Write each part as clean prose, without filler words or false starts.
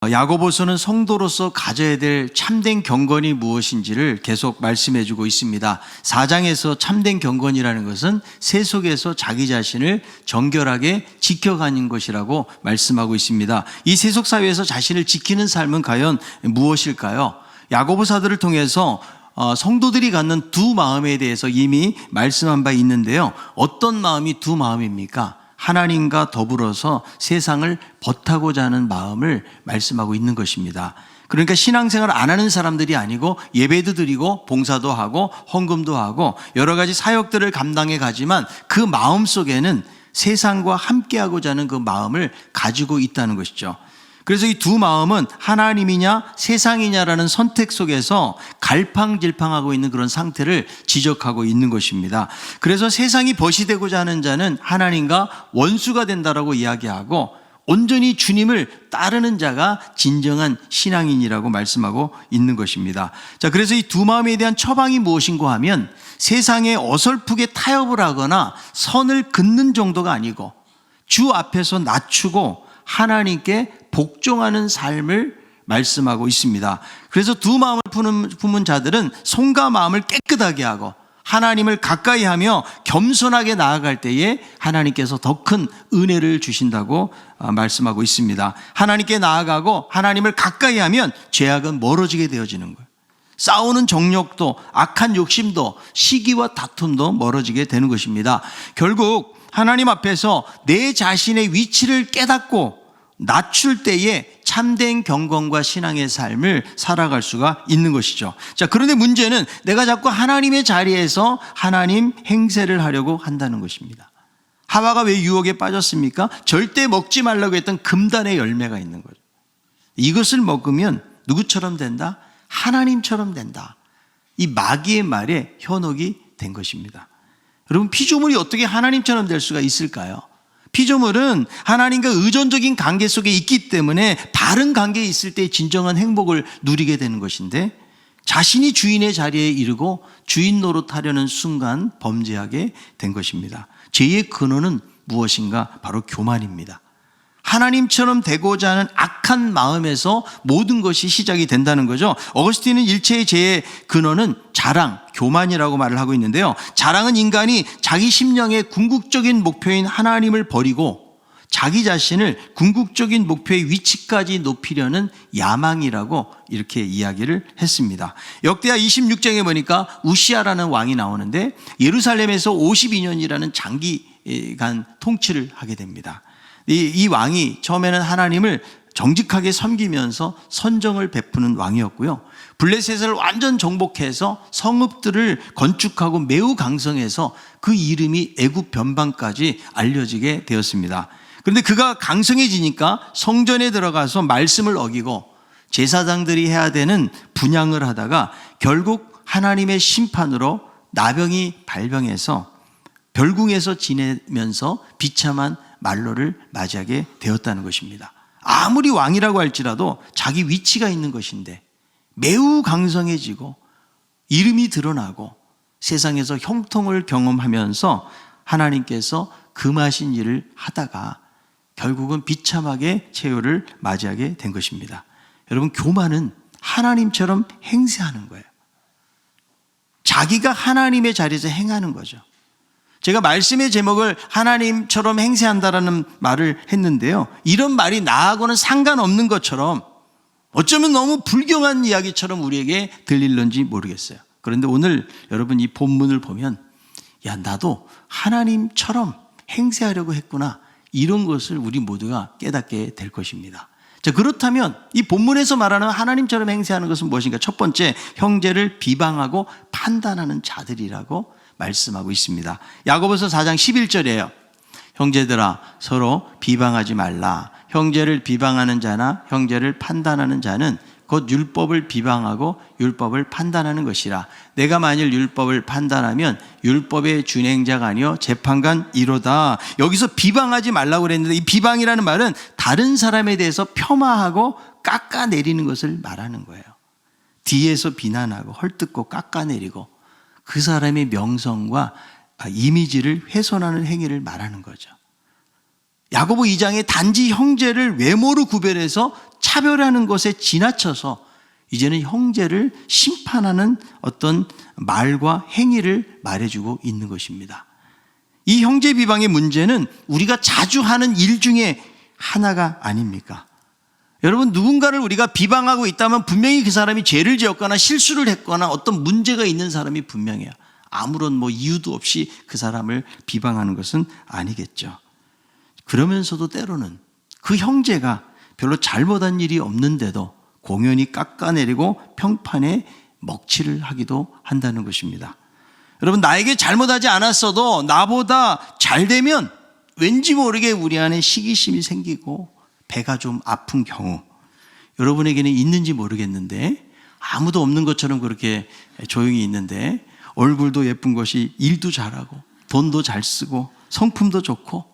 야고보서는 성도로서 가져야 될 참된 경건이 무엇인지를 계속 말씀해 주고 있습니다. 4장에서 참된 경건이라는 것은 세속에서 자기 자신을 정결하게 지켜가는 것이라고 말씀하고 있습니다. 이 세속 사회에서 자신을 지키는 삶은 과연 무엇일까요? 야고보사들을 통해서 성도들이 갖는 두 마음에 대해서 이미 말씀한 바 있는데요. 어떤 마음이 두 마음입니까? 하나님과 더불어서 세상을 벗하고자 하는 마음을 말씀하고 있는 것입니다. 그러니까 신앙생활을 안 하는 사람들이 아니고 예배도 드리고 봉사도 하고 헌금도 하고 여러 가지 사역들을 감당해 가지만 그 마음 속에는 세상과 함께하고자 하는 그 마음을 가지고 있다는 것이죠. 그래서 이 두 마음은 하나님이냐 세상이냐라는 선택 속에서 갈팡질팡하고 있는 그런 상태를 지적하고 있는 것입니다. 그래서 세상이 벗이 되고자 하는 자는 하나님과 원수가 된다라고 이야기하고 온전히 주님을 따르는 자가 진정한 신앙인이라고 말씀하고 있는 것입니다. 자, 그래서 이 두 마음에 대한 처방이 무엇인가 하면 세상에 어설프게 타협을 하거나 선을 긋는 정도가 아니고 주 앞에서 낮추고 하나님께 복종하는 삶을 말씀하고 있습니다. 그래서 두 마음을 품은 자들은 손과 마음을 깨끗하게 하고 하나님을 가까이 하며 겸손하게 나아갈 때에 하나님께서 더 큰 은혜를 주신다고 말씀하고 있습니다. 하나님께 나아가고 하나님을 가까이 하면 죄악은 멀어지게 되어지는 거예요. 싸우는 정욕도 악한 욕심도 시기와 다툼도 멀어지게 되는 것입니다. 결국 하나님 앞에서 내 자신의 위치를 깨닫고 낮출 때에 참된 경건과 신앙의 삶을 살아갈 수가 있는 것이죠. 자, 그런데 문제는 내가 자꾸 하나님의 자리에서 하나님 행세를 하려고 한다는 것입니다. 하와가 왜 유혹에 빠졌습니까? 절대 먹지 말라고 했던 금단의 열매가 있는 거죠. 이것을 먹으면 누구처럼 된다? 하나님처럼 된다. 이 마귀의 말에 현혹이 된 것입니다. 여러분, 피조물이 어떻게 하나님처럼 될 수가 있을까요? 피조물은 하나님과 의존적인 관계 속에 있기 때문에 바른 관계에 있을 때 진정한 행복을 누리게 되는 것인데 자신이 주인의 자리에 이르고 주인 노릇하려는 순간 범죄하게 된 것입니다. 죄의 근원은 무엇인가? 바로 교만입니다. 하나님처럼 되고자 하는 악한 마음에서 모든 것이 시작이 된다는 거죠. 어거스틴은 일체의 죄의 근원은 자랑, 교만이라고 말을 하고 있는데요. 자랑은 인간이 자기 심령의 궁극적인 목표인 하나님을 버리고 자기 자신을 궁극적인 목표의 위치까지 높이려는 야망이라고 이렇게 이야기를 했습니다. 역대하 26장에 보니까 우시아라는 왕이 나오는데 예루살렘에서 52년이라는 장기간 통치를 하게 됩니다. 이 왕이 처음에는 하나님을 정직하게 섬기면서 선정을 베푸는 왕이었고요. 블레셋을 완전 정복해서 성읍들을 건축하고 매우 강성해서 그 이름이 애굽 변방까지 알려지게 되었습니다. 그런데 그가 강성해지니까 성전에 들어가서 말씀을 어기고 제사장들이 해야 되는 분향을 하다가 결국 하나님의 심판으로 나병이 발병해서 별궁에서 지내면서 비참한 말로를 맞이하게 되었다는 것입니다. 아무리 왕이라고 할지라도 자기 위치가 있는 것인데 매우 강성해지고 이름이 드러나고 세상에서 형통을 경험하면서 하나님께서 금하신 일을 하다가 결국은 비참하게 최후를 맞이하게 된 것입니다. 여러분, 교만은 하나님처럼 행세하는 거예요. 자기가 하나님의 자리에서 행하는 거죠. 제가 말씀의 제목을 하나님처럼 행세한다라는 말을 했는데요. 이런 말이 나하고는 상관없는 것처럼 어쩌면 너무 불경한 이야기처럼 우리에게 들릴런지 모르겠어요. 그런데 오늘 여러분 이 본문을 보면 야, 나도 하나님처럼 행세하려고 했구나. 이런 것을 우리 모두가 깨닫게 될 것입니다. 자, 그렇다면 이 본문에서 말하는 하나님처럼 행세하는 것은 무엇인가? 첫 번째, 형제를 비방하고 판단하는 자들이라고 말씀하고 있습니다. 야고보서 4장 11절이에요. 형제들아, 서로 비방하지 말라. 형제를 비방하는 자나 형제를 판단하는 자는 곧 율법을 비방하고 율법을 판단하는 것이라. 내가 만일 율법을 판단하면 율법의 준행자가 아니요 재판관이로다. 여기서 비방하지 말라고 그랬는데 이 비방이라는 말은 다른 사람에 대해서 폄하하고 깎아내리는 것을 말하는 거예요. 뒤에서 비난하고 헐뜯고 깎아내리고 그 사람의 명성과 이미지를 훼손하는 행위를 말하는 거죠. 야고보 2장에 단지 형제를 외모로 구별해서 차별하는 것에 지나쳐서 이제는 형제를 심판하는 어떤 말과 행위를 말해주고 있는 것입니다. 이 형제 비방의 문제는 우리가 자주 하는 일 중에 하나가 아닙니까? 여러분, 누군가를 우리가 비방하고 있다면 분명히 그 사람이 죄를 지었거나 실수를 했거나 어떤 문제가 있는 사람이 분명해요. 아무런 이유도 없이 그 사람을 비방하는 것은 아니겠죠. 그러면서도 때로는 그 형제가 별로 잘못한 일이 없는데도 공연히 깎아내리고 평판에 먹칠을 하기도 한다는 것입니다. 여러분, 나에게 잘못하지 않았어도 나보다 잘 되면 왠지 모르게 우리 안에 시기심이 생기고 배가 좀 아픈 경우, 여러분에게는 있는지 모르겠는데 아무도 없는 것처럼 그렇게 조용히 있는데 얼굴도 예쁜 것이 일도 잘하고 돈도 잘 쓰고 성품도 좋고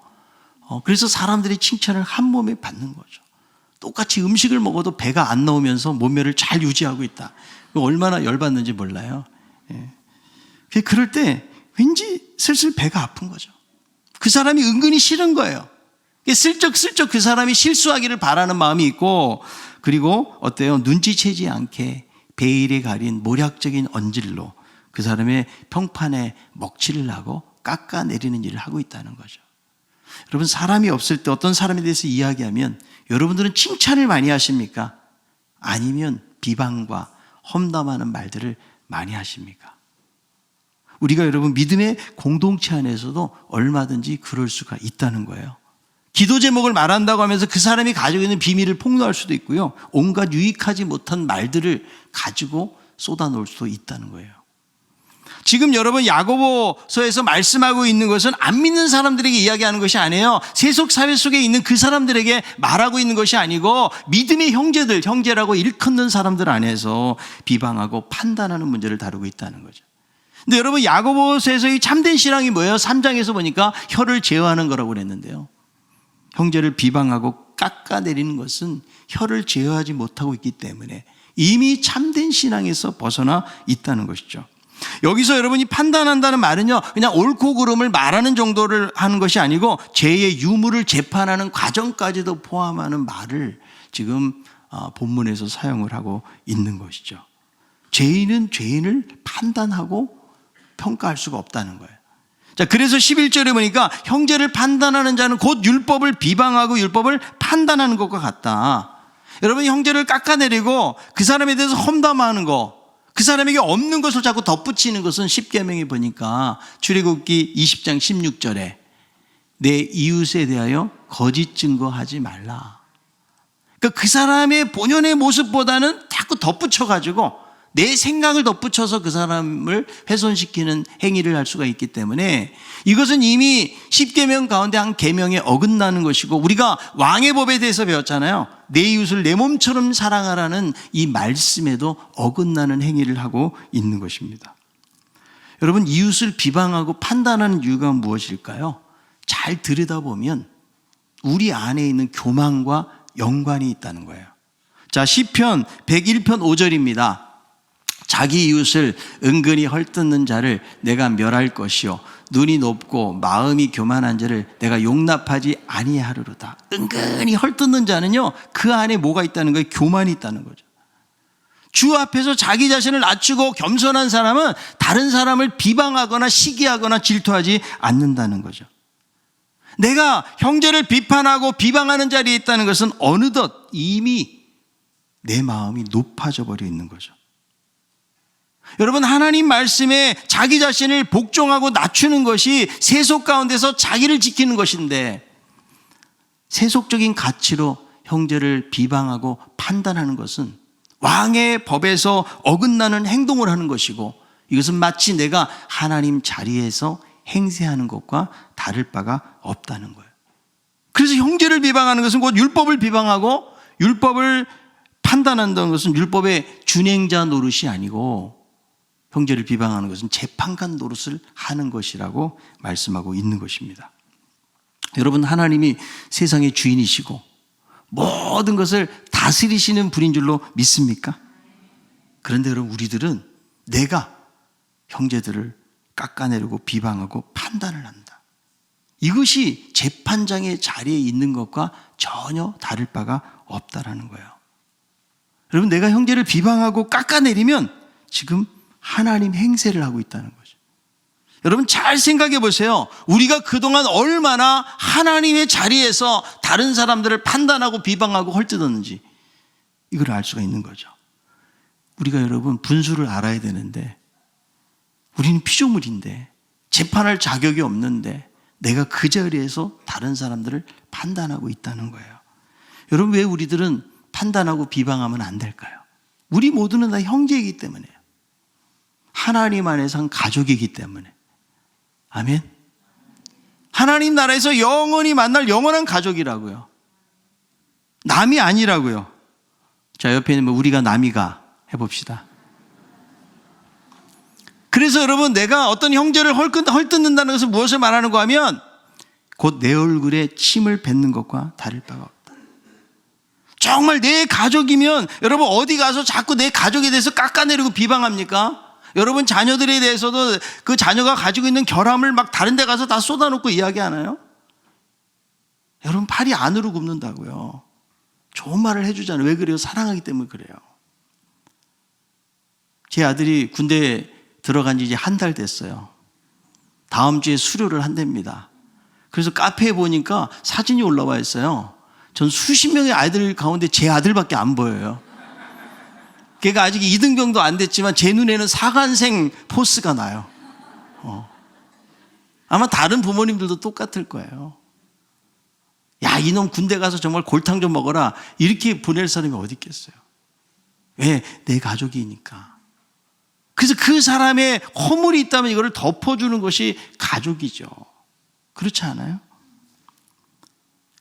그래서 사람들이 칭찬을 한 몸에 받는 거죠. 똑같이 음식을 먹어도 배가 안 나오면서 몸매를 잘 유지하고 있다. 얼마나 열받는지 몰라요. 그럴 때 왠지 슬슬 배가 아픈 거죠. 그 사람이 은근히 싫은 거예요. 슬쩍슬쩍 그 사람이 실수하기를 바라는 마음이 있고, 그리고 어때요? 눈치채지 않게 베일에 가린 모략적인 언질로 그 사람의 평판에 먹칠을 하고 깎아내리는 일을 하고 있다는 거죠. 여러분, 사람이 없을 때 어떤 사람에 대해서 이야기하면 여러분들은 칭찬을 많이 하십니까? 아니면 비방과 험담하는 말들을 많이 하십니까? 우리가 여러분 믿음의 공동체 안에서도 얼마든지 그럴 수가 있다는 거예요. 기도 제목을 말한다고 하면서 그 사람이 가지고 있는 비밀을 폭로할 수도 있고요. 온갖 유익하지 못한 말들을 가지고 쏟아놓을 수도 있다는 거예요. 지금 여러분 야고보서에서 말씀하고 있는 것은 안 믿는 사람들에게 이야기하는 것이 아니에요. 세속 사회 속에 있는 그 사람들에게 말하고 있는 것이 아니고 믿음의 형제들, 형제라고 일컫는 사람들 안에서 비방하고 판단하는 문제를 다루고 있다는 거죠. 근데 여러분 야고보서에서 이 참된 신앙이 뭐예요? 3장에서 보니까 혀를 제어하는 거라고 그랬는데요. 형제를 비방하고 깎아내리는 것은 혀를 제어하지 못하고 있기 때문에 이미 참된 신앙에서 벗어나 있다는 것이죠. 여기서 여러분이 판단한다는 말은요, 그냥 옳고 그름을 말하는 정도를 하는 것이 아니고 죄의 유무를 재판하는 과정까지도 포함하는 말을 지금 본문에서 사용을 하고 있는 것이죠. 죄인은 죄인을 판단하고 평가할 수가 없다는 거예요. 자, 그래서 11절에 보니까 형제를 판단하는 자는 곧 율법을 비방하고 율법을 판단하는 것과 같다. 여러분, 형제를 깎아내리고 그 사람에 대해서 험담하는 거, 그 사람에게 없는 것을 자꾸 덧붙이는 것은 십계명에 보니까 출애굽기 20장 16절에 내 이웃에 대하여 거짓 증거하지 말라. 그러니까 그 사람의 본연의 모습보다는 자꾸 덧붙여가지고 내 생각을 덧붙여서 그 사람을 훼손시키는 행위를 할 수가 있기 때문에 이것은 이미 십계명 가운데 한 계명에 어긋나는 것이고, 우리가 왕의 법에 대해서 배웠잖아요. 내 이웃을 내 몸처럼 사랑하라는 이 말씀에도 어긋나는 행위를 하고 있는 것입니다. 여러분, 이웃을 비방하고 판단하는 이유가 무엇일까요? 잘 들여다보면 우리 안에 있는 교만과 연관이 있다는 거예요. 자, 시편 101편 5절입니다. 자기 이웃을 은근히 헐뜯는 자를 내가 멸할 것이요 눈이 높고 마음이 교만한 자를 내가 용납하지 아니하리로다. 은근히 헐뜯는 자는요, 그 안에 뭐가 있다는 거예요? 교만이 있다는 거죠. 주 앞에서 자기 자신을 낮추고 겸손한 사람은 다른 사람을 비방하거나 시기하거나 질투하지 않는다는 거죠. 내가 형제를 비판하고 비방하는 자리에 있다는 것은 어느덧 이미 내 마음이 높아져 버려 있는 거죠. 여러분, 하나님 말씀에 자기 자신을 복종하고 낮추는 것이 세속 가운데서 자기를 지키는 것인데, 세속적인 가치로 형제를 비방하고 판단하는 것은 왕의 법에서 어긋나는 행동을 하는 것이고, 이것은 마치 내가 하나님 자리에서 행세하는 것과 다를 바가 없다는 거예요. 그래서 형제를 비방하는 것은 곧 율법을 비방하고 율법을 판단한다는 것은 율법의 준행자 노릇이 아니고, 형제를 비방하는 것은 재판관 노릇을 하는 것이라고 말씀하고 있는 것입니다. 여러분, 하나님이 세상의 주인이시고 모든 것을 다스리시는 분인 줄로 믿습니까? 그런데 여러분, 우리들은 내가 형제들을 깎아내리고 비방하고 판단을 한다. 이것이 재판장의 자리에 있는 것과 전혀 다를 바가 없다라는 거예요. 여러분, 내가 형제를 비방하고 깎아내리면 지금 하나님 행세를 하고 있다는 거죠. 여러분, 잘 생각해 보세요. 우리가 그동안 얼마나 하나님의 자리에서 다른 사람들을 판단하고 비방하고 헐뜯었는지 이걸 알 수가 있는 거죠. 우리가 여러분 분수를 알아야 되는데, 우리는 피조물인데 재판할 자격이 없는데 내가 그 자리에서 다른 사람들을 판단하고 있다는 거예요. 여러분, 왜 우리들은 판단하고 비방하면 안 될까요? 우리 모두는 다 형제이기 때문에요. 하나님 안에서 한 가족이기 때문에. 아멘. 하나님 나라에서 영원히 만날 영원한 가족이라고요. 남이 아니라고요. 자, 옆에 있는 우리가 남이가 해봅시다. 그래서 여러분, 내가 어떤 형제를 헐뜯는다는 것은 무엇을 말하는가 하면 곧 내 얼굴에 침을 뱉는 것과 다를 바가 없다. 정말 내 가족이면 여러분 어디 가서 자꾸 내 가족에 대해서 깎아내리고 비방합니까? 여러분 자녀들에 대해서도 그 자녀가 가지고 있는 결함을 막 다른 데 가서 다 쏟아놓고 이야기하나요? 여러분, 팔이 안으로 굽는다고요. 좋은 말을 해주잖아요. 왜 그래요? 사랑하기 때문에 그래요. 제 아들이 군대에 들어간 지 이제 한 달 됐어요. 다음 주에 수료를 한답니다. 그래서 카페에 보니까 사진이 올라와 있어요. 전 수십 명의 아이들 가운데 제 아들밖에 안 보여요. 걔가 아직 2등병도 안 됐지만 제 눈에는 사관생 포스가 나요. 아마 다른 부모님들도 똑같을 거예요. 야, 이놈 군대 가서 정말 골탕 좀 먹어라, 이렇게 보낼 사람이 어디 있겠어요. 왜? 내 가족이니까. 그래서 그 사람의 허물이 있다면 이거를 덮어주는 것이 가족이죠. 그렇지 않아요?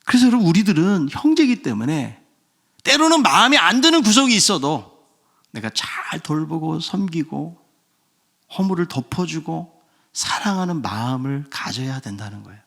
그래서 여러분, 우리들은 형제이기 때문에 때로는 마음에 안 드는 구석이 있어도 내가 잘 돌보고 섬기고 허물을 덮어주고 사랑하는 마음을 가져야 된다는 거예요.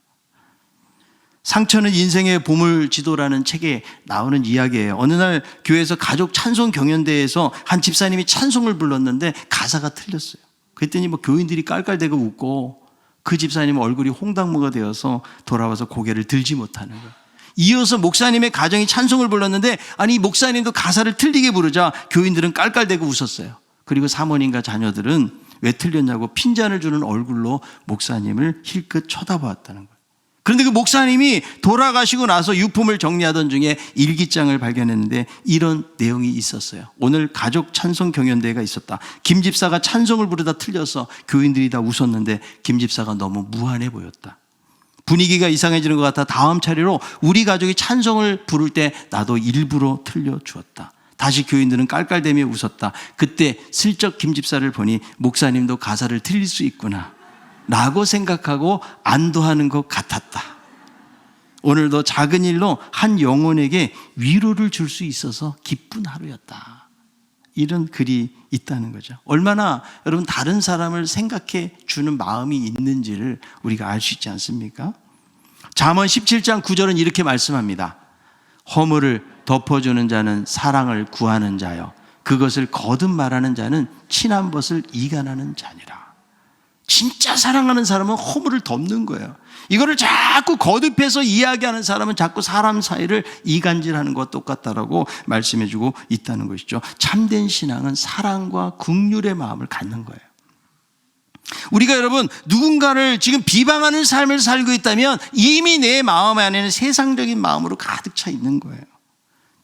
상처는 인생의 보물지도라는 책에 나오는 이야기예요. 어느 날 교회에서 가족 찬송 경연대회에서 한 집사님이 찬송을 불렀는데 가사가 틀렸어요. 그랬더니 교인들이 깔깔대고 웃고 그 집사님 얼굴이 홍당무가 되어서 돌아와서 고개를 들지 못하는 거예요. 이어서 목사님의 가정이 찬송을 불렀는데, 아니 목사님도 가사를 틀리게 부르자 교인들은 깔깔대고 웃었어요. 그리고 사모님과 자녀들은 왜 틀렸냐고 핀잔을 주는 얼굴로 목사님을 힐끗 쳐다보았다는 거예요. 그런데 그 목사님이 돌아가시고 나서 유품을 정리하던 중에 일기장을 발견했는데 이런 내용이 있었어요. 오늘 가족 찬송 경연대회가 있었다. 김 집사가 찬송을 부르다 틀려서 교인들이 다 웃었는데 김 집사가 너무 무안해 보였다. 분위기가 이상해지는 것 같아 다음 차례로 우리 가족이 찬송을 부를 때 나도 일부러 틀려주었다. 다시 교인들은 깔깔대며 웃었다. 그때 슬쩍 김 집사를 보니 목사님도 가사를 틀릴 수 있구나 라고 생각하고 안도하는 것 같았다. 오늘도 작은 일로 한 영혼에게 위로를 줄 수 있어서 기쁜 하루였다. 이런 글이 있다는 거죠. 얼마나 여러분 다른 사람을 생각해 주는 마음이 있는지를 우리가 알 수 있지 않습니까? 잠언 17장 9절은 이렇게 말씀합니다. 허물을 덮어주는 자는 사랑을 구하는 자요, 그것을 거듭 말하는 자는 친한 것을 이간하는 자니라. 진짜 사랑하는 사람은 허물을 덮는 거예요. 이거를 자꾸 거듭해서 이야기하는 사람은 자꾸 사람 사이를 이간질하는 것과 똑같다라고 말씀해주고 있다는 것이죠. 참된 신앙은 사랑과 긍휼의 마음을 갖는 거예요. 우리가 여러분 누군가를 지금 비방하는 삶을 살고 있다면 이미 내 마음 안에는 세상적인 마음으로 가득 차 있는 거예요.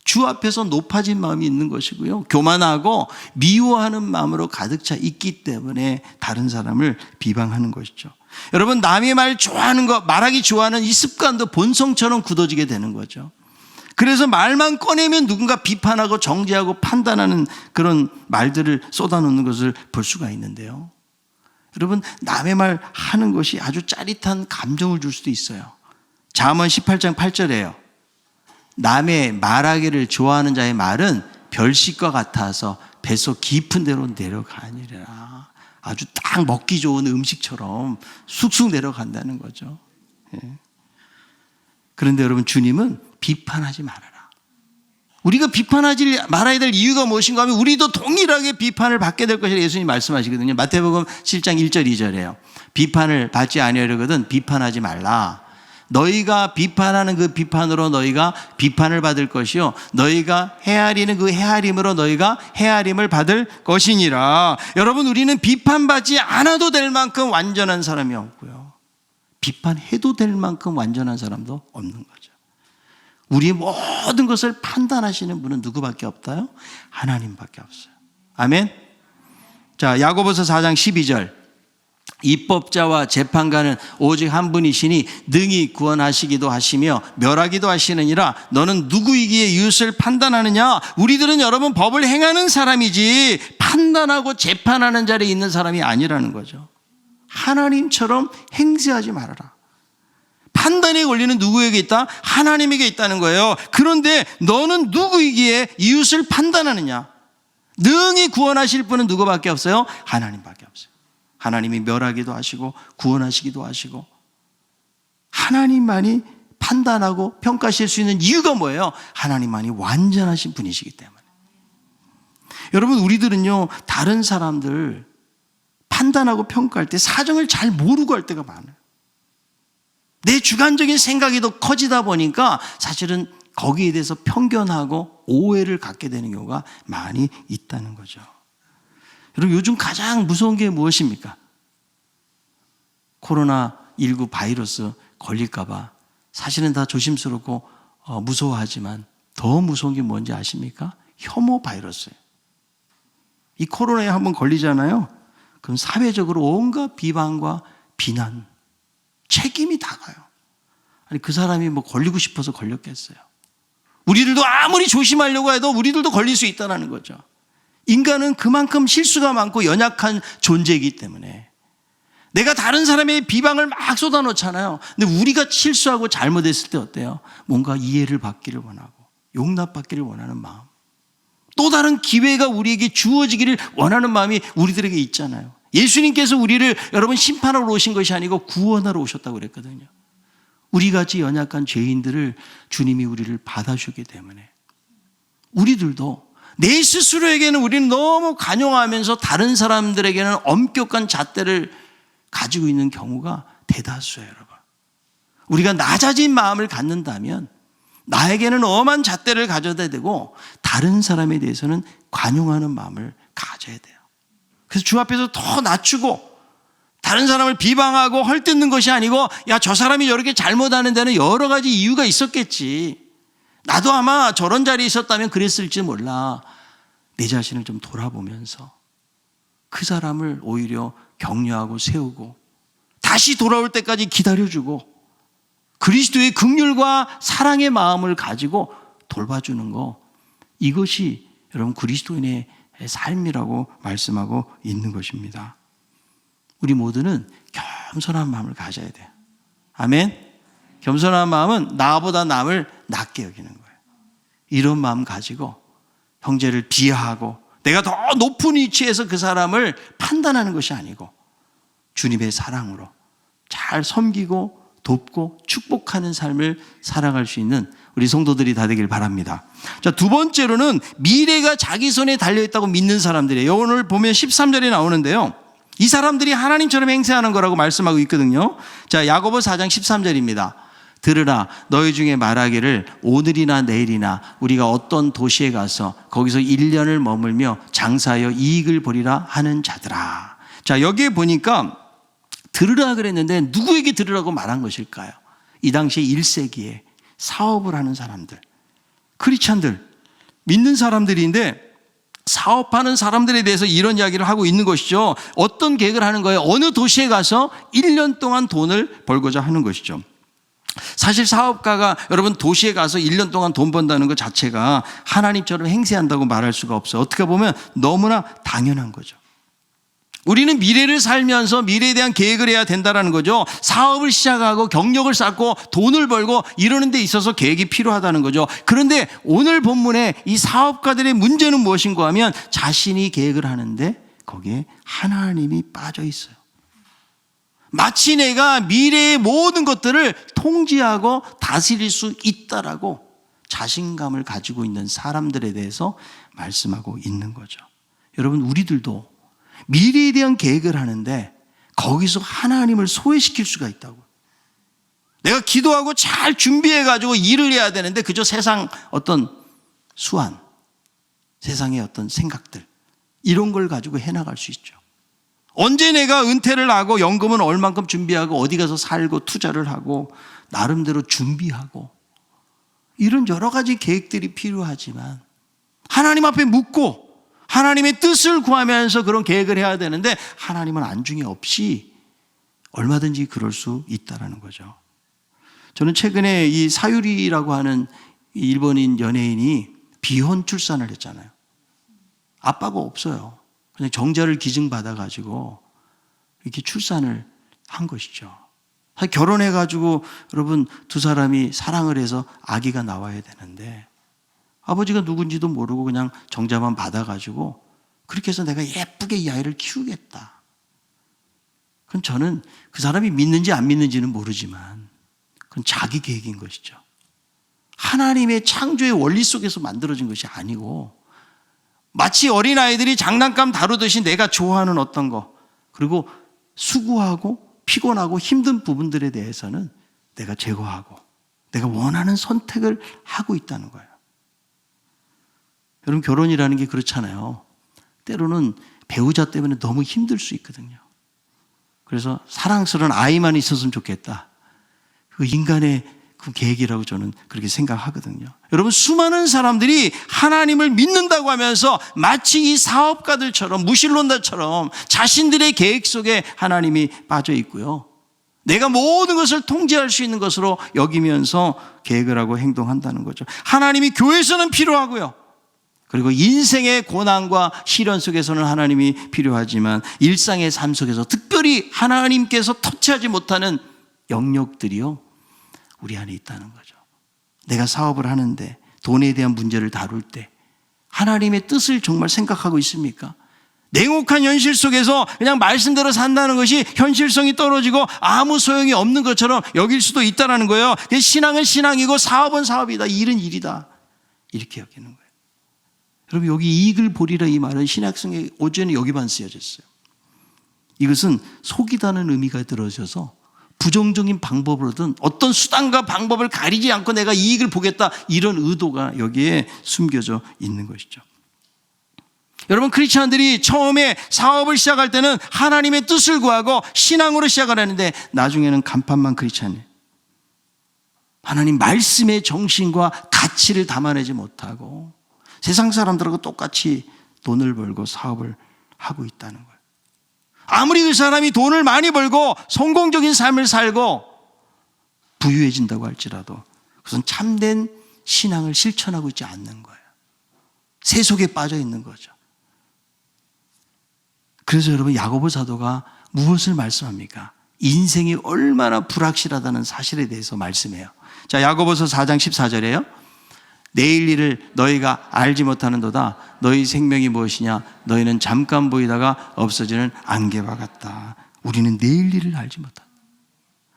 주 앞에서 높아진 마음이 있는 것이고요, 교만하고 미워하는 마음으로 가득 차 있기 때문에 다른 사람을 비방하는 것이죠. 여러분, 남의 말 좋아하는 거, 말하기 좋아하는 이 습관도 본성처럼 굳어지게 되는 거죠. 그래서 말만 꺼내면 누군가 비판하고 정죄하고 판단하는 그런 말들을 쏟아놓는 것을 볼 수가 있는데요, 여러분 남의 말 하는 것이 아주 짜릿한 감정을 줄 수도 있어요. 잠언 18장 8절에요. 남의 말하기를 좋아하는 자의 말은 별식과 같아서 뱃속 깊은 데로 내려가니라. 아주 딱 먹기 좋은 음식처럼 쑥쑥 내려간다는 거죠. 그런데 여러분, 주님은 비판하지 말아라. 우리가 비판하지 말아야 될 이유가 무엇인가 하면 우리도 동일하게 비판을 받게 될 것이라 예수님이 말씀하시거든요. 마태복음 7장 1절 2절이에요. 비판을 받지 아니하려거든 비판하지 말라. 너희가 비판하는 그 비판으로 너희가 비판을 받을 것이요 너희가 헤아리는 그 헤아림으로 너희가 헤아림을 받을 것이니라. 여러분, 우리는 비판받지 않아도 될 만큼 완전한 사람이 없고요, 비판해도 될 만큼 완전한 사람도 없는 거죠. 우리의 모든 것을 판단하시는 분은 누구밖에 없다요? 하나님밖에 없어요. 아멘. 자, 야고보서 4장 12절. 입법자와 재판관은 오직 한 분이시니 능히 구원하시기도 하시며 멸하기도 하시느니라. 너는 누구이기에 이웃을 판단하느냐? 우리들은 여러분 법을 행하는 사람이지 판단하고 재판하는 자리에 있는 사람이 아니라는 거죠. 하나님처럼 행세하지 말아라. 판단의 권리는 누구에게 있다? 하나님에게 있다는 거예요. 그런데 너는 누구이기에 이웃을 판단하느냐? 능히 구원하실 분은 누구밖에 없어요? 하나님밖에 없어요. 하나님이 멸하기도 하시고 구원하시기도 하시고, 하나님만이 판단하고 평가하실 수 있는 이유가 뭐예요? 하나님만이 완전하신 분이시기 때문에. 여러분, 우리들은요 다른 사람들 판단하고 평가할 때 사정을 잘 모르고 할 때가 많아요. 내 주관적인 생각이 더 커지다 보니까 사실은 거기에 대해서 편견하고 오해를 갖게 되는 경우가 많이 있다는 거죠. 여러분, 요즘 가장 무서운 게 무엇입니까? 코로나19 바이러스 걸릴까 봐 사실은 다 조심스럽고 무서워하지만 더 무서운 게 뭔지 아십니까? 혐오 바이러스예요. 이 코로나에 한번 걸리잖아요. 그럼 사회적으로 온갖 비방과 비난, 책임이 다 가요. 아니, 그 사람이 뭐 걸리고 싶어서 걸렸겠어요? 우리들도 아무리 조심하려고 해도 우리들도 걸릴 수 있다는 거죠. 인간은 그만큼 실수가 많고 연약한 존재이기 때문에 내가 다른 사람의 비방을 막 쏟아놓잖아요. 근데 우리가 실수하고 잘못했을 때 어때요? 뭔가 이해를 받기를 원하고 용납받기를 원하는 마음, 또 다른 기회가 우리에게 주어지기를 원하는 마음이 우리들에게 있잖아요. 예수님께서 우리를 여러분 심판하러 오신 것이 아니고 구원하러 오셨다고 그랬거든요. 우리같이 연약한 죄인들을 주님이 우리를 받아주기 때문에 우리들도 내 스스로에게는 우리는 너무 관용하면서 다른 사람들에게는 엄격한 잣대를 가지고 있는 경우가 대다수예요, 여러분. 우리가 낮아진 마음을 갖는다면 나에게는 엄한 잣대를 가져야 되고 다른 사람에 대해서는 관용하는 마음을 가져야 돼요. 그래서 주 앞에서 더 낮추고 다른 사람을 비방하고 헐뜯는 것이 아니고, 야, 저 사람이 저렇게 잘못하는 데는 여러 가지 이유가 있었겠지, 나도 아마 저런 자리에 있었다면 그랬을지 몰라. 내 자신을 좀 돌아보면서 그 사람을 오히려 격려하고 세우고 다시 돌아올 때까지 기다려주고 그리스도의 긍휼과 사랑의 마음을 가지고 돌봐주는 거, 이것이 여러분 그리스도인의 삶이라고 말씀하고 있는 것입니다. 우리 모두는 겸손한 마음을 가져야 돼요. 아멘. 겸손한 마음은 나보다 남을 낮게 여기는 거예요. 이런 마음 가지고 형제를 비하하고 내가 더 높은 위치에서 그 사람을 판단하는 것이 아니고 주님의 사랑으로 잘 섬기고 돕고 축복하는 삶을 살아갈 수 있는 우리 성도들이 다 되길 바랍니다. 자, 두 번째로는 미래가 자기 손에 달려있다고 믿는 사람들이에요. 오늘 보면 13절에 나오는데요, 이 사람들이 하나님처럼 행세하는 거라고 말씀하고 있거든요. 자, 야고보 4장 13절입니다. 들으라, 너희 중에 말하기를 오늘이나 내일이나 우리가 어떤 도시에 가서 거기서 1년을 머물며 장사하여 이익을 보리라 하는 자들아. 자, 여기에 보니까 들으라 그랬는데 누구에게 들으라고 말한 것일까요? 이 당시에 1세기에 사업을 하는 사람들, 크리스찬들, 믿는 사람들인데 사업하는 사람들에 대해서 이런 이야기를 하고 있는 것이죠. 어떤 계획을 하는 거예요? 어느 도시에 가서 1년 동안 돈을 벌고자 하는 것이죠. 사실 사업가가 여러분 도시에 가서 1년 동안 돈 번다는 것 자체가 하나님처럼 행세한다고 말할 수가 없어요. 어떻게 보면 너무나 당연한 거죠. 우리는 미래를 살면서 미래에 대한 계획을 해야 된다는 거죠. 사업을 시작하고 경력을 쌓고 돈을 벌고 이러는 데 있어서 계획이 필요하다는 거죠. 그런데 오늘 본문에 이 사업가들의 문제는 무엇인가 하면 자신이 계획을 하는데 거기에 하나님이 빠져 있어요. 마치 내가 미래의 모든 것들을 통제하고 다스릴 수 있다라고 자신감을 가지고 있는 사람들에 대해서 말씀하고 있는 거죠. 여러분, 우리들도 미래에 대한 계획을 하는데 거기서 하나님을 소외시킬 수가 있다고. 내가 기도하고 잘 준비해가지고 일을 해야 되는데 그저 세상 어떤 수완, 세상의 어떤 생각들 이런 걸 가지고 해나갈 수 있죠. 언제 내가 은퇴를 하고 연금은 얼만큼 준비하고 어디 가서 살고 투자를 하고 나름대로 준비하고 이런 여러 가지 계획들이 필요하지만 하나님 앞에 묻고 하나님의 뜻을 구하면서 그런 계획을 해야 되는데 하나님은 안중에 없이 얼마든지 그럴 수 있다는 거죠. 저는 최근에 이 사유리라고 하는 일본인 연예인이 비혼 출산을 했잖아요. 아빠가 없어요. 그냥 정자를 기증받아가지고 이렇게 출산을 한 것이죠. 결혼해가지고 여러분 두 사람이 사랑을 해서 아기가 나와야 되는데 아버지가 누군지도 모르고 그냥 정자만 받아가지고 그렇게 해서 내가 예쁘게 이 아이를 키우겠다. 그럼 저는 그 사람이 믿는지 안 믿는지는 모르지만 그건 자기 계획인 것이죠. 하나님의 창조의 원리 속에서 만들어진 것이 아니고 마치 어린아이들이 장난감 다루듯이 내가 좋아하는 어떤 거 그리고 수고하고 피곤하고 힘든 부분들에 대해서는 내가 제거하고 내가 원하는 선택을 하고 있다는 거예요. 여러분 결혼이라는 게 그렇잖아요. 때로는 배우자 때문에 너무 힘들 수 있거든요. 그래서 사랑스러운 아이만 있었으면 좋겠다. 그 인간의 그 계획이라고 저는 그렇게 생각하거든요. 여러분 수많은 사람들이 하나님을 믿는다고 하면서 마치 이 사업가들처럼 무신론자처럼 자신들의 계획 속에 하나님이 빠져 있고요. 내가 모든 것을 통제할 수 있는 것으로 여기면서 계획을 하고 행동한다는 거죠. 하나님이 교회에서는 필요하고요. 그리고 인생의 고난과 시련 속에서는 하나님이 필요하지만 일상의 삶 속에서 특별히 하나님께서 터치하지 못하는 영역들이요. 우리 안에 있다는 거죠. 내가 사업을 하는데 돈에 대한 문제를 다룰 때 하나님의 뜻을 정말 생각하고 있습니까? 냉혹한 현실 속에서 그냥 말씀대로 산다는 것이 현실성이 떨어지고 아무 소용이 없는 것처럼 여길 수도 있다는 거예요. 신앙은 신앙이고 사업은 사업이다. 일은 일이다. 이렇게 여기는 거예요. 여러분 여기 이익을 보리라 이 말은 신약성에 오전에 여기만 쓰여졌어요. 이것은 속이다는 의미가 들어져서 부정적인 방법으로든 어떤 수단과 방법을 가리지 않고 내가 이익을 보겠다 이런 의도가 여기에 숨겨져 있는 것이죠. 여러분 크리스찬들이 처음에 사업을 시작할 때는 하나님의 뜻을 구하고 신앙으로 시작을 하는데 나중에는 간판만 크리스찬이에요. 하나님 말씀의 정신과 가치를 담아내지 못하고 세상 사람들하고 똑같이 돈을 벌고 사업을 하고 있다는 거예요. 아무리 그 사람이 돈을 많이 벌고 성공적인 삶을 살고 부유해진다고 할지라도 그것은 참된 신앙을 실천하고 있지 않는 거예요. 세속에 빠져 있는 거죠. 그래서 여러분 야고보 사도가 무엇을 말씀합니까? 인생이 얼마나 불확실하다는 사실에 대해서 말씀해요. 자, 야고보서 4장 14절에요. 내일 일을 너희가 알지 못하는도다. 너희 생명이 무엇이냐? 너희는 잠깐 보이다가 없어지는 안개와 같다. 우리는 내일 일을 알지 못한다.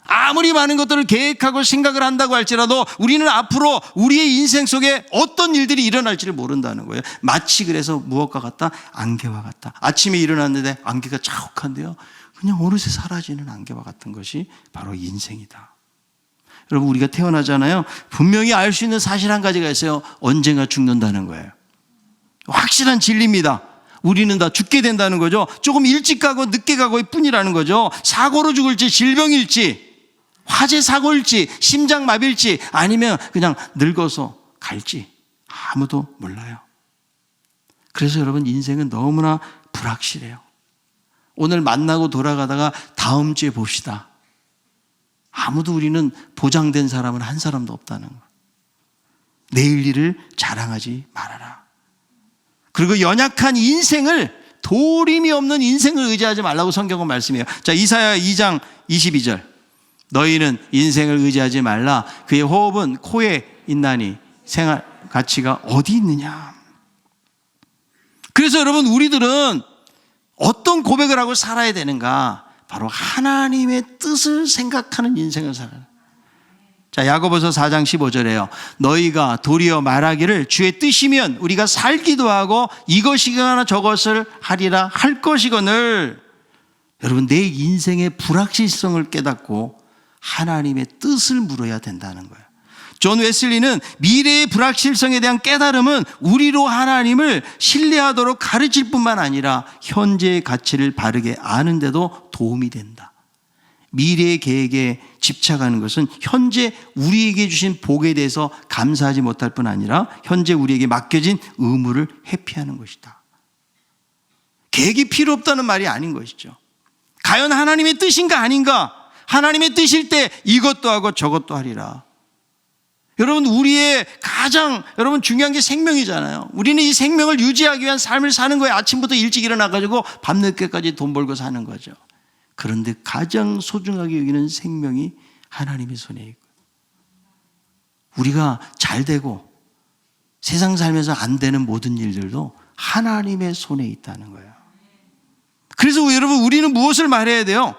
아무리 많은 것들을 계획하고 생각을 한다고 할지라도 우리는 앞으로 우리의 인생 속에 어떤 일들이 일어날지를 모른다는 거예요. 마치 그래서 무엇과 같다? 안개와 같다. 아침에 일어났는데 안개가 자욱한데요. 그냥 어느새 사라지는 안개와 같은 것이 바로 인생이다. 여러분 우리가 태어나잖아요. 분명히 알 수 있는 사실 한 가지가 있어요. 언젠가 죽는다는 거예요. 확실한 진리입니다. 우리는 다 죽게 된다는 거죠. 조금 일찍 가고 늦게 가고의 뿐이라는 거죠. 사고로 죽을지 질병일지 화재 사고일지 심장마비일지 아니면 그냥 늙어서 갈지 아무도 몰라요. 그래서 여러분 인생은 너무나 불확실해요. 오늘 만나고 돌아가다가 다음 주에 봅시다. 아무도 우리는 보장된 사람은 한 사람도 없다는 거. 내일 일을 자랑하지 말아라. 그리고 연약한 인생을 도림이 없는 인생을 의지하지 말라고 성경은 말씀해요. 자, 이사야 2장 22절. 너희는 인생을 의지하지 말라. 그의 호흡은 코에 있나니 생활 가치가 어디 있느냐. 그래서 여러분 우리들은 어떤 고백을 하고 살아야 되는가? 바로 하나님의 뜻을 생각하는 인생을 살아라. 자, 야고보서 4장 15절에요. 너희가 도리어 말하기를 주의 뜻이면 우리가 살기도 하고 이것이거나 저것을 하리라 할 것이거늘. 여러분 내 인생의 불확실성을 깨닫고 하나님의 뜻을 물어야 된다는 거예요. 존 웨슬리는 미래의 불확실성에 대한 깨달음은 우리로 하나님을 신뢰하도록 가르칠 뿐만 아니라 현재의 가치를 바르게 아는 데도 도움이 된다. 미래의 계획에 집착하는 것은 현재 우리에게 주신 복에 대해서 감사하지 못할 뿐 아니라 현재 우리에게 맡겨진 의무를 회피하는 것이다. 계획이 필요 없다는 말이 아닌 것이죠. 과연 하나님의 뜻인가 아닌가? 하나님의 뜻일 때 이것도 하고 저것도 하리라. 여러분, 우리의 가장 중요한 게 생명이잖아요. 우리는 이 생명을 유지하기 위한 삶을 사는 거예요. 아침부터 일찍 일어나가지고 밤늦게까지 돈 벌고 사는 거죠. 그런데 가장 소중하게 여기는 생명이 하나님의 손에 있고, 우리가 잘 되고 세상 살면서 안 되는 모든 일들도 하나님의 손에 있다는 거예요. 그래서 여러분, 우리는 무엇을 말해야 돼요?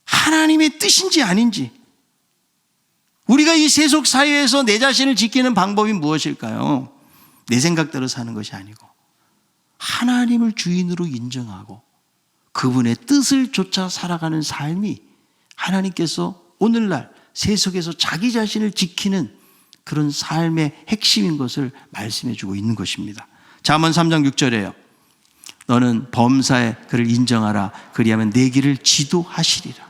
하나님의 뜻인지 아닌지. 우리가 이 세속 사회에서 내 자신을 지키는 방법이 무엇일까요? 내 생각대로 사는 것이 아니고 하나님을 주인으로 인정하고 그분의 뜻을 쫓아 살아가는 삶이 하나님께서 오늘날 세속에서 자기 자신을 지키는 그런 삶의 핵심인 것을 말씀해 주고 있는 것입니다. 잠언 3장 6절에요. 너는 범사에 그를 인정하라. 그리하면 내 길을 지도하시리라.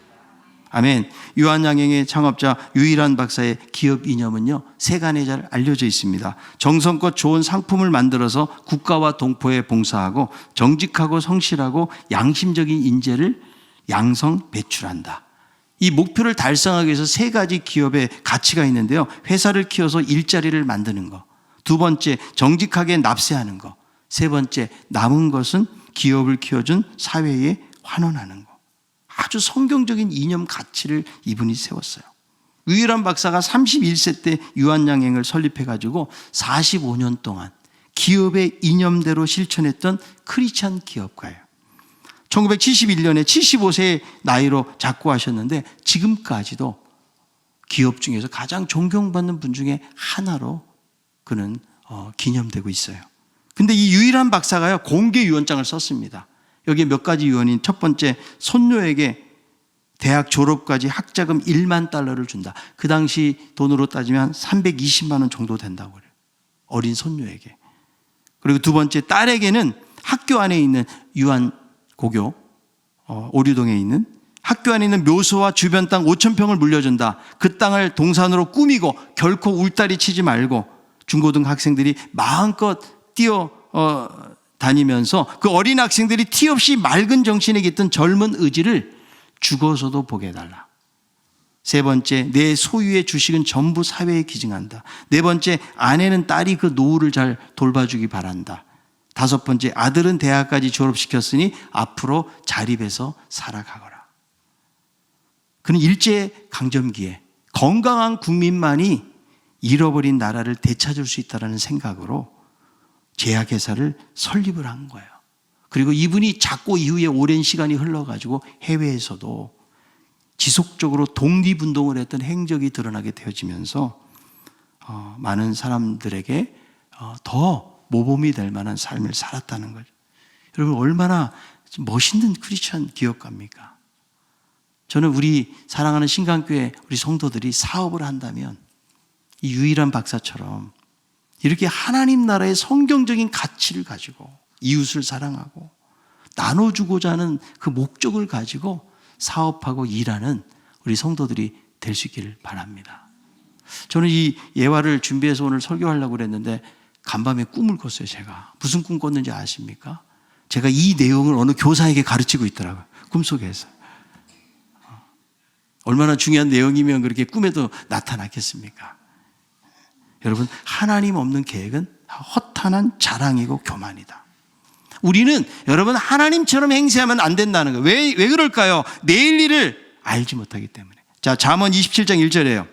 아멘. 유한양행의 창업자 유일한 박사의 기업 이념은요, 세 가지 잘 알려져 있습니다. 정성껏 좋은 상품을 만들어서 국가와 동포에 봉사하고 정직하고 성실하고 양심적인 인재를 양성 배출한다. 이 목표를 달성하기 위해서 세 가지 기업의 가치가 있는데요. 회사를 키워서 일자리를 만드는 거, 두 번째 정직하게 납세하는 거, 세 번째 남은 것은 기업을 키워준 사회에 환원하는 거. 아주 성경적인 이념 가치를 이분이 세웠어요. 유일한 박사가 31세 때 유한양행을 설립해가지고 45년 동안 기업의 이념대로 실천했던 크리스찬 기업가예요. 1971년에 75세의 나이로 작고하셨는데 지금까지도 기업 중에서 가장 존경받는 분 중에 하나로 그는 기념되고 있어요. 근데 이 유일한 박사가요, 공개 유언장을 썼습니다. 여기에 몇 가지 유언인, 첫 번째, 손녀에게 대학 졸업까지 학자금 1만 달러를 준다. 그 당시 돈으로 따지면 320만 원 정도 된다고 그래요. 어린 손녀에게. 그리고 두 번째, 딸에게는 학교 안에 있는 유한고교 오류동에 있는 학교 안에 있는 묘소와 주변 땅 5,000평을 물려준다. 그 땅을 동산으로 꾸미고 결코 울타리 치지 말고 중고등 학생들이 마음껏 뛰어 다니면서 그 어린 학생들이 티 없이 맑은 정신에 깃든 젊은 의지를 죽어서도 보게 해달라. 세 번째, 내 소유의 주식은 전부 사회에 기증한다. 네 번째, 아내는 딸이 그 노후를 잘 돌봐주기 바란다. 다섯 번째, 아들은 대학까지 졸업시켰으니 앞으로 자립해서 살아가거라. 그는 일제강점기에 건강한 국민만이 잃어버린 나라를 되찾을 수 있다는 생각으로 제약회사를 설립을 한 거예요. 그리고 이분이 작고 이후에 오랜 시간이 흘러가지고 해외에서도 지속적으로 독립운동을 했던 행적이 드러나게 되어지면서 많은 사람들에게 더 모범이 될 만한 삶을 살았다는 거죠. 여러분, 얼마나 멋있는 크리스천 기업가입니까? 저는 우리 사랑하는 신강교회 우리 성도들이 사업을 한다면 이 유일한 박사처럼 이렇게 하나님 나라의 성경적인 가치를 가지고 이웃을 사랑하고 나눠주고자 하는 그 목적을 가지고 사업하고 일하는 우리 성도들이 될 수 있기를 바랍니다. 저는 이 예화를 준비해서 오늘 설교하려고 그랬는데 간밤에 꿈을 꿨어요. 제가 무슨 꿈 꿨는지 아십니까? 제가 이 내용을 어느 교사에게 가르치고 있더라고요. 꿈속에서. 얼마나 중요한 내용이면 그렇게 꿈에도 나타났겠습니까? 여러분, 하나님 없는 계획은 허탄한 자랑이고 교만이다. 우리는 여러분 하나님처럼 행세하면 안 된다는 거예요. 왜 그럴까요? 내일 일을 알지 못하기 때문에. 자, 잠언 27장 1절이에요.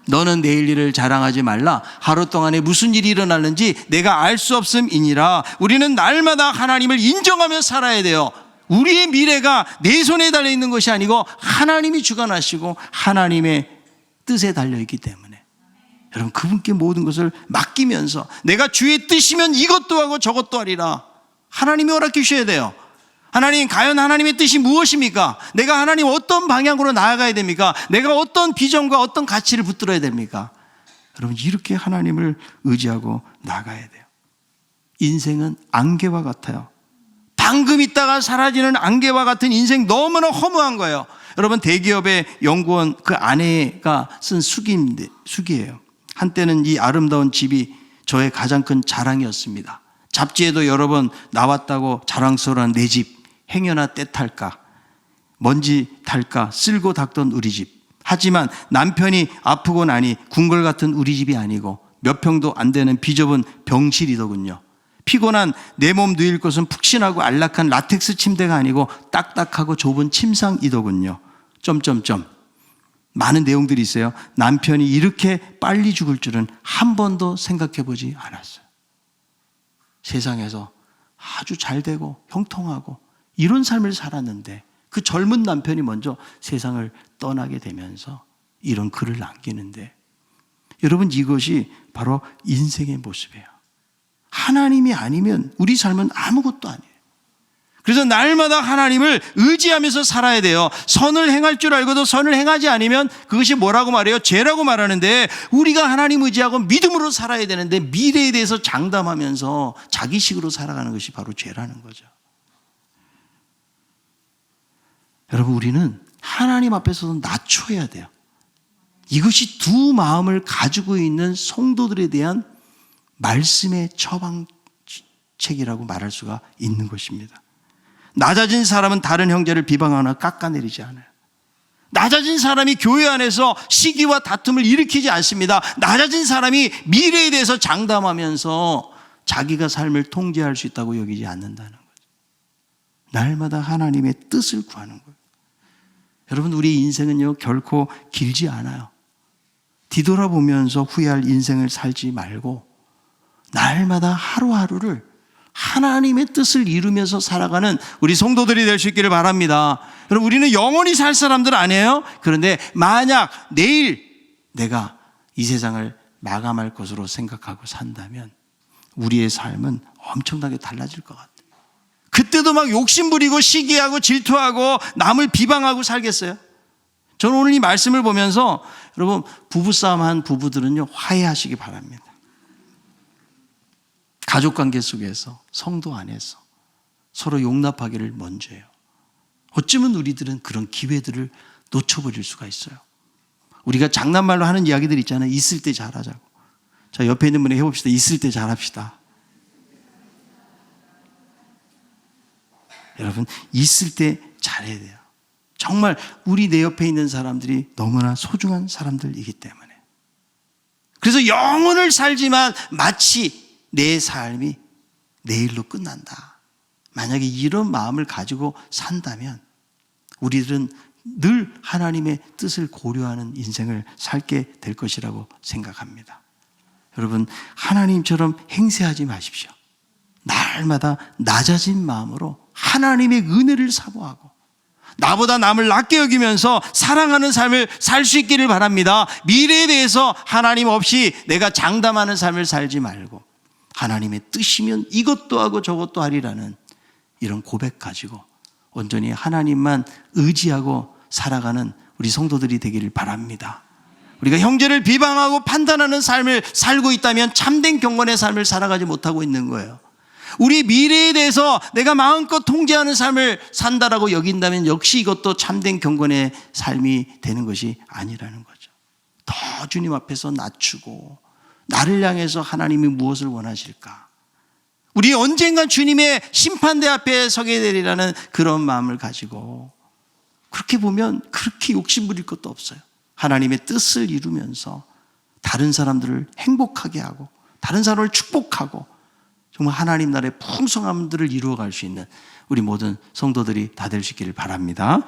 너는 내일 일을 자랑하지 말라. 하루 동안에 무슨 일이 일어날는지 내가 알 수 없음이니라. 우리는 날마다 하나님을 인정하며 살아야 돼요. 우리의 미래가 내 손에 달려있는 것이 아니고 하나님이 주관하시고 하나님의 뜻에 달려있기 때문에 여러분, 그분께 모든 것을 맡기면서 내가 주의 뜻이면 이것도 하고 저것도 하리라. 하나님이 허락해 주셔야 돼요. 하나님, 과연 하나님의 뜻이 무엇입니까? 내가 하나님 어떤 방향으로 나아가야 됩니까? 내가 어떤 비전과 어떤 가치를 붙들어야 됩니까? 여러분, 이렇게 하나님을 의지하고 나가야 돼요. 인생은 안개와 같아요. 방금 있다가 사라지는 안개와 같은 인생, 너무나 허무한 거예요. 여러분, 대기업의 연구원 그 아내가 쓴 수기예요. 한때는 이 아름다운 집이 저의 가장 큰 자랑이었습니다. 잡지에도 여러 번 나왔다고 자랑스러운 내 집, 행여나 때 탈까, 먼지 탈까 쓸고 닦던 우리 집. 하지만 남편이 아프고 나니 궁궐 같은 우리 집이 아니고 몇 평도 안 되는 비좁은 병실이더군요. 피곤한 내 몸 누일 곳은 푹신하고 안락한 라텍스 침대가 아니고 딱딱하고 좁은 침상이더군요. 많은 내용들이 있어요. 남편이 이렇게 빨리 죽을 줄은 한 번도 생각해 보지 않았어요. 세상에서 아주 잘 되고 형통하고 이런 삶을 살았는데 그 젊은 남편이 먼저 세상을 떠나게 되면서 이런 글을 남기는데, 여러분, 이것이 바로 인생의 모습이에요. 하나님이 아니면 우리 삶은 아무것도 아니에요. 그래서 날마다 하나님을 의지하면서 살아야 돼요. 선을 행할 줄 알고도 선을 행하지 않으면 그것이 뭐라고 말해요? 죄라고 말하는데, 우리가 하나님 의지하고 믿음으로 살아야 되는데 미래에 대해서 장담하면서 자기식으로 살아가는 것이 바로 죄라는 거죠. 여러분, 우리는 하나님 앞에서도 낮춰야 돼요. 이것이 두 마음을 가지고 있는 성도들에 대한 말씀의 처방책이라고 말할 수가 있는 것입니다. 낮아진 사람은 다른 형제를 비방하거나 깎아내리지 않아요. 낮아진 사람이 교회 안에서 시기와 다툼을 일으키지 않습니다. 낮아진 사람이 미래에 대해서 장담하면서 자기가 삶을 통제할 수 있다고 여기지 않는다는 거죠. 날마다 하나님의 뜻을 구하는 거예요. 여러분, 우리 인생은요 결코 길지 않아요. 뒤돌아보면서 후회할 인생을 살지 말고 날마다 하루하루를 하나님의 뜻을 이루면서 살아가는 우리 성도들이 될 수 있기를 바랍니다. 여러분, 우리는 영원히 살 사람들 아니에요? 그런데 만약 내일 내가 이 세상을 마감할 것으로 생각하고 산다면 우리의 삶은 엄청나게 달라질 것 같아요. 그때도 막 욕심부리고 시기하고 질투하고 남을 비방하고 살겠어요? 저는 오늘 이 말씀을 보면서 여러분, 부부싸움한 부부들은요 화해하시기 바랍니다. 가족관계 속에서, 성도 안에서 서로 용납하기를 먼저 해요. 어쩌면 우리들은 그런 기회들을 놓쳐버릴 수가 있어요. 우리가 장난말로 하는 이야기들 있잖아요. 있을 때 잘하자고. 자, 옆에 있는 분에게 해봅시다. 있을 때 잘합시다. 여러분, 있을 때 잘해야 돼요. 정말 우리 내 옆에 있는 사람들이 너무나 소중한 사람들이기 때문에. 그래서 영혼을 살지만 마치 내 삶이 내일로 끝난다. 만약에 이런 마음을 가지고 산다면 우리들은 늘 하나님의 뜻을 고려하는 인생을 살게 될 것이라고 생각합니다. 여러분, 하나님처럼 행세하지 마십시오. 날마다 낮아진 마음으로 하나님의 은혜를 사모하고 나보다 남을 낮게 여기면서 사랑하는 삶을 살 수 있기를 바랍니다. 미래에 대해서 하나님 없이 내가 장담하는 삶을 살지 말고 하나님의 뜻이면 이것도 하고 저것도 하리라는 이런 고백 가지고 온전히 하나님만 의지하고 살아가는 우리 성도들이 되기를 바랍니다. 우리가 형제를 비방하고 판단하는 삶을 살고 있다면 참된 경건의 삶을 살아가지 못하고 있는 거예요. 우리 미래에 대해서 내가 마음껏 통제하는 삶을 산다라고 여긴다면 역시 이것도 참된 경건의 삶이 되는 것이 아니라는 거죠. 더 주님 앞에서 낮추고 나를 향해서 하나님이 무엇을 원하실까? 우리 언젠간 주님의 심판대 앞에 서게 되리라는 그런 마음을 가지고 그렇게 보면 그렇게 욕심부릴 것도 없어요. 하나님의 뜻을 이루면서 다른 사람들을 행복하게 하고 다른 사람을 축복하고 정말 하나님 나라의 풍성함들을 이루어갈 수 있는 우리 모든 성도들이 다 될 수 있기를 바랍니다.